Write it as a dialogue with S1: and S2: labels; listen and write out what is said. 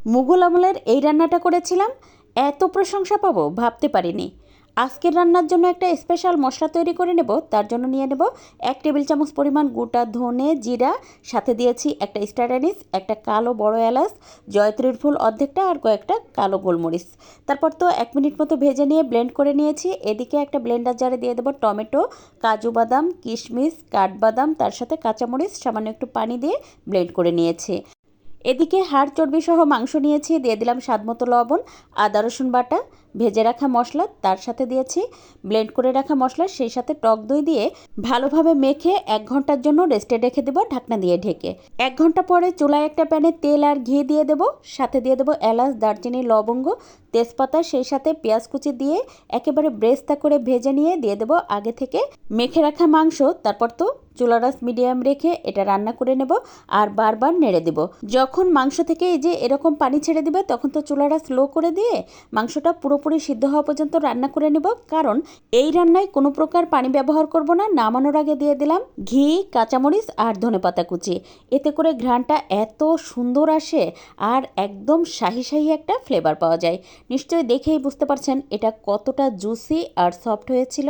S1: মুঘল আমলের এই রান্নাটা করেছিলাম, এত প্রশংসা পাবো ভাবতে পারিনি। আজকের রান্নার জন্য একটা স্পেশাল মশলা তৈরি করে নেব। তার জন্য নিয়ে নেব 1 টেবিল চামচ পরিমাণ গোটা ধনে জিরা, সাথে দিয়েছি একটা স্টার অ্যানিস, একটা কালো বড় এলাচ, জয়ত্রীর ফুল অর্ধেকটা, আর কয়েকটা কালো গোলমরিচ। তারপর তো 1 মিনিট মতো ভেজে নিয়ে ব্লেন্ড করে নিয়েছি। এদিকে একটা ব্লেন্ডার জারে দিয়ে দেবো টমেটো, কাজু বাদাম, কিশমিশ, কাঠবাদাম, তার সাথে কাঁচামরিচ, সামান্য একটু পানি দিয়ে ব্লেন্ড করে নিয়েছি। এদিকে হাড় চর্বি সহ মাংস নিয়েছি, দিয়ে দিলাম স্বাদমতো লবণ, আদা রসুন বাটা, ভেজে রাখা মশলা, তার সাথে দিয়েছি ব্লেন্ড করে রাখা মশলা, সেই সাথে টক দই দিয়ে ভালোভাবে মেখে 1 ঘন্টার জন্য রেস্টে রেখে দেবো ঢাকনা দিয়ে ঢেকে। 1 ঘন্টা পরে চুলায় একটা প্যানে তেল আর ঘি দিয়ে দেবো, সাথে দিয়ে দেবো এলাচ, দারচিনি, লবঙ্গ, তেজপাতা, সেই সাথে পেঁয়াজ কুচি দিয়ে একেবারে ব্রেস্তা করে ভেজে নিয়ে দিয়ে দেবো আগে থেকে মেখে রাখা মাংস। তারপর তো চুলার আঁচ মিডিয়াম রেখে এটা রান্না করে নেব আর বারবার নেড়ে দেব। যখন মাংস থেকে এই যে এরকম পানি ছেড়ে দিবে তখন তো চুলাটা স্লো করে দিয়ে মাংসটা পুরোপুরি সিদ্ধ হওয়া পর্যন্ত রান্না করে নেব। কারণ এই রান্নায় কোনো প্রকার পানি ব্যবহার করব না। নামানোর আগে দিয়ে দিলাম ঘি, কাঁচামরিচ আর ধনেপাতা কুচি। এতে করে ঘ্রাণটা এত সুন্দর আসে আর একদম শাহি শাহি একটা ফ্লেভার পাওয়া যায়। নিশ্চয়ই দেখেই বুঝতে পারছেন এটা কতটা জুসি আর সফট হয়েছিল।